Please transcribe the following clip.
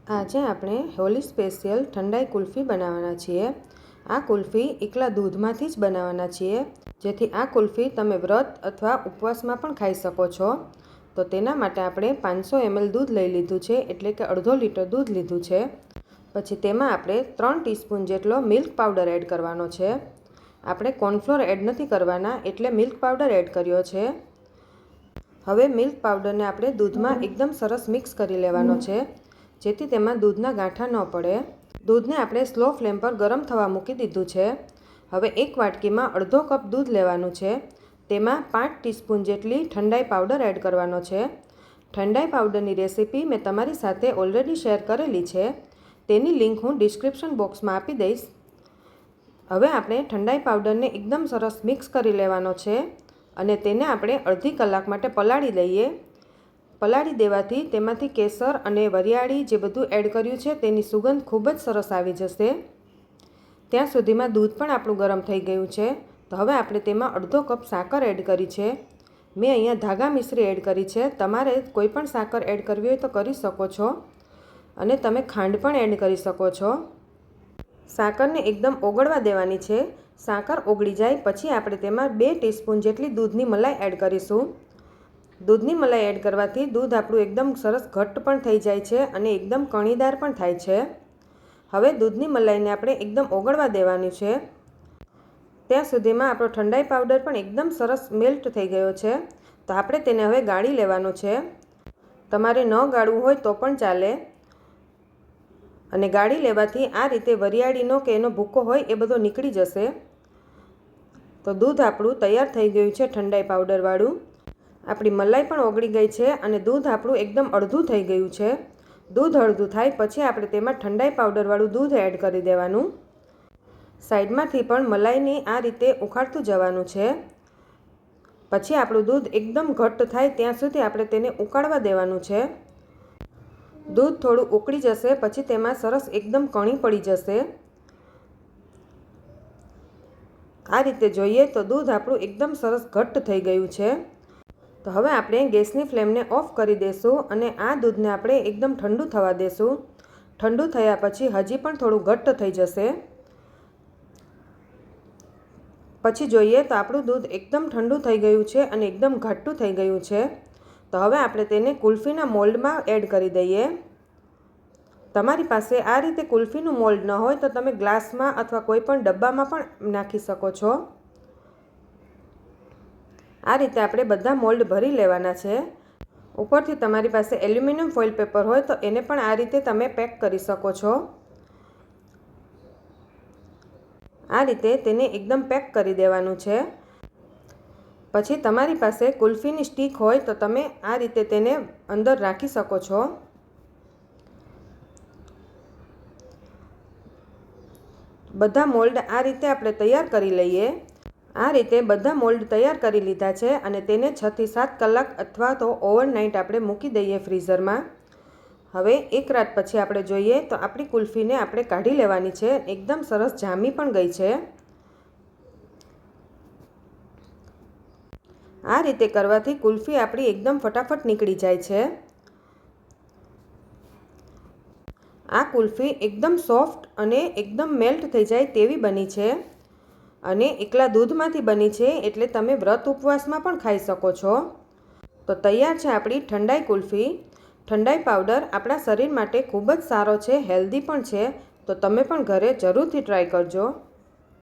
આજે આપણે હોલી સ્પેશિયલ ઠંડાઈ કુલ્ફી બનાવવાના છીએ। આ કુલ્ફી એકલા દૂધમાંથી જ બનાવવાના છીએ, જેથી આ કુલ્ફી તમે વ્રત અથવા ઉપવાસમાં પણ ખાઈ શકો છો। તો તેના માટે આપણે 500 ml દૂધ લઈ લીધું છે, એટલે કે અડધો લીટર દૂધ લીધું છે। પછી તેમાં આપણે 3 ટીસ્પૂન જેટલો મિલ્ક પાવડર એડ કરવાનો છે। આપણે કોર્નફ્લોર એડ નથી કરવાના, એટલે મિલ્ક પાવડર એડ કર્યો છે। હવે મિલ્ક પાવડરને આપણે દૂધમાં એકદમ સરસ મિક્સ કરી લેવાનો છે, જેથી તેમાં દૂધના ગાંઠા ન પડે। દૂધને આપણે સ્લો ફ્લેમ પર ગરમ થવા મૂકી દીધું છે। હવે એક વાટકીમાં અડધો કપ દૂધ લેવાનું છે, તેમાં 5 ટીસ્પૂન જેટલી ઠંડાઈ પાવડર એડ કરવાનો છે। ઠંડાઈ પાવડરની રેસીપી મેં તમારી સાથે ઓલરેડી શેર કરેલી છે, તેની લિંક હું ડિસ્ક્રિપ્શન બોક્સમાં આપી દઈશ। હવે આપણે ઠંડાઈ પાવડરને એકદમ સરસ મિક્સ કરી લેવાનો છે અને તેને આપણે અડધી કલાક માટે પલાળી લઈએ। પલાળી દેવાથી તેમાંથી કેસર અને વરિયાળી જે બધું એડ કર્યું છે તેની સુગંધ ખૂબ જ સરસ આવી જશે। ત્યાં સુધીમાં દૂધ પણ આપણું ગરમ થઈ ગયું છે। તો હવે આપણે તેમાં અડધો કપ સાકર એડ કરી છે। મેં અહીંયા ધાગા મિશ્રી એડ કરી છે, તમારે કોઈ પણ સાકર એડ કરવી હોય તો કરી શકો છો, અને તમે ખાંડ પણ એડ કરી શકો છો। સાકરને એકદમ ઓગળવા દેવાની છે। સાકર ઓગળી જાય પછી આપણે તેમાં 2 ટીસ્પૂન જેટલી દૂધની મલાઈ એડ કરીશું। દૂધની મલાઈ એડ કરવાથી દૂધ આપણું એકદમ સરસ ઘટ્ટ પણ થઈ જાય છે અને એકદમ કણીદાર પણ થાય છે। હવે દૂધની મલાઈને આપણે એકદમ ઓગળવા દેવાની છે। ત્યાં સુધીમાં આપણો ઠંડાઈ પાવડર પણ એકદમ સરસ મેલ્ટ થઈ ગયો છે। તો આપણે તેને હવે ગાળી લેવાનો છે। તમારે ન ગાળવું હોય તો પણ ચાલે, અને ગાળી લેવાથી આ રીતે વરિયાળીનો કે એનો ભૂકો હોય એ બધો નીકળી જશે। તો દૂધ આપણું તૈયાર થઈ ગયું છે ઠંડાઈ પાવડરવાળું। આપણી મલાઈ પણ ઓગળી ગઈ છે અને દૂધ આપણું એકદમ અડધું થઈ ગયું છે। દૂધ અડધું થાય પછી આપણે તેમાં ઠંડાઈ પાવડરવાળું દૂધ એડ કરી દેવાનું। સાઈડમાંથી પણ મલાઈની આ રીતે ઉખાડતું જવાનું છે। પછી આપણું દૂધ એકદમ ઘટ્ટ થાય ત્યાં સુધી આપણે તેને ઉકાળવા દેવાનું છે। દૂધ થોડું ઉકળી જશે પછી તેમાં સરસ એકદમ કણી પડી જશે। આ રીતે જોઈએ તો દૂધ આપણું એકદમ સરસ ઘટ્ટ થઈ ગયું છે। તો હવે આપણે ગેસની ફ્લેમને ઓફ કરી દઈશું અને આ દૂધને આપણે એકદમ ઠંડુ થવા દઈશું। ઠંડુ થયા પછી હજી પણ થોડું ઘટ્ટ થઈ જશે। પછી જોઈએ તો આપણું દૂધ એકદમ ઠંડુ થઈ ગયું છે અને એકદમ ઘાટું થઈ ગયું છે। તો હવે આપણે તેને કુલ્ફીના મોલ્ડમાં એડ કરી દઈએ। તમારી પાસે આ રીતે કુલ્ફીનું મોલ્ડ ન હોય તો તમે ગ્લાસમાં અથવા કોઈ પણ ડબ્બામાં પણ નાખી શકો છો। આ રીતે આપણે બધા મોલ્ડ ભરી લેવાના છે। ઉપરથી તમારી પાસે એલ્યુમિનિયમ ફોઇલ પેપર હોય તો એને પણ આ રીતે તમે પેક કરી શકો છો। આ રીતે તેને એકદમ પેક કરી દેવાનું છે। પછી તમારી પાસે કુલ્ફીની સ્ટીક હોય તો તમે આ રીતે તેને અંદર રાખી શકો છો। બધા મોલ્ડ આ રીતે આપણે તૈયાર કરી લઈએ। આ રીતે બધા મોલ્ડ તૈયાર કરી લીધા છે અને તેને 6 થી 7 કલાક અથવા તો ઓવરનાઇટ આપણે મૂકી દઈએ ફ્રીઝરમાં। હવે એક રાત પછી આપણે જોઈએ તો આપણી કુલ્ફીને આપણે કાઢી લેવાની છે। એકદમ સરસ જામી પણ ગઈ છે। આ રીતે કરવાથી કુલ્ફી આપણી એકદમ ફટાફટ નીકળી જાય છે। આ કુલ્ફી એકદમ સોફ્ટ અને એકદમ મેલ્ટ થઈ જાય તેવી બની છે, અને એકલા દૂધમાંથી બની છે, એટલે તમે વ્રત ઉપવાસમાં પણ ખાઈ શકો છો। તો તૈયાર છે આપણી ઠંડાઈ કુલ્ફી। ઠંડાઈ પાવડર આપણા શરીર માટે ખૂબ જ સારો છે, હેલ્ધી પણ છે। તો તમે પણ ઘરે જરૂરથી ટ્રાય કરજો।